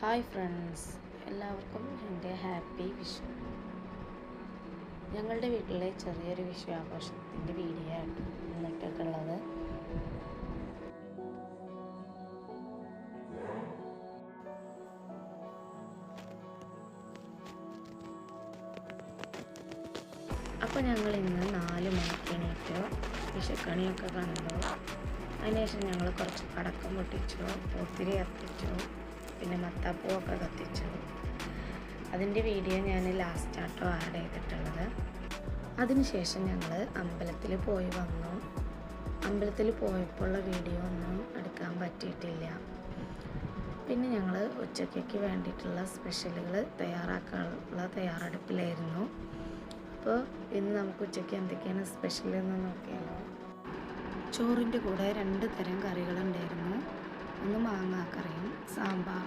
Hi friends, എല്ലാവർക്കും എൻ്റെ happy Vishu. ഞങ്ങളുടെ വീട്ടിലെ ചെറിയൊരു വിഷു ആഘോഷത്തിൻ്റെ വീഡിയോ ആയിട്ട് ഇന്നിട്ടുള്ളത്. അപ്പോൾ ഞങ്ങൾ ഇന്ന് 4 മണിക്ക് എണീറ്റു, വിഷുക്കണിയൊക്കെ കണ്ടു. അതിനുശേഷം ഞങ്ങൾ കുറച്ച് പടക്കം പൊട്ടിച്ചു, ഒത്തിരി കത്തിച്ചു, പിന്നെ മത്താപ്പൂവൊക്കെ കത്തിച്ചു. അതിൻ്റെ വീഡിയോ ഞാൻ ലാസ്റ്റാട്ടോ ആഡ് ചെയ്തിട്ടുള്ളത്. അതിനുശേഷം ഞങ്ങൾ അമ്പലത്തിൽ പോയി വന്നു. അമ്പലത്തിൽ പോയപ്പോഴുള്ള വീഡിയോ ഒന്നും എടുക്കാൻ പറ്റിയിട്ടില്ല. പിന്നെ ഞങ്ങൾ ഉച്ചയ്ക്ക് വേണ്ടിയിട്ടുള്ള സ്പെഷ്യലുകൾ തയ്യാറാക്കാനുള്ള തയ്യാറെടുപ്പിലായിരുന്നു. അപ്പോൾ ഇന്ന് നമുക്ക് ഉച്ചയ്ക്ക് എന്തൊക്കെയാണ് സ്പെഷ്യൽ എന്ന് നോക്കിയാലോ. ചോറിൻ്റെ കൂടെ 2 തരം കറികളുണ്ടായിരുന്നു. ഒന്ന് മാങ്ങാക്കറിയും സാമ്പാറും.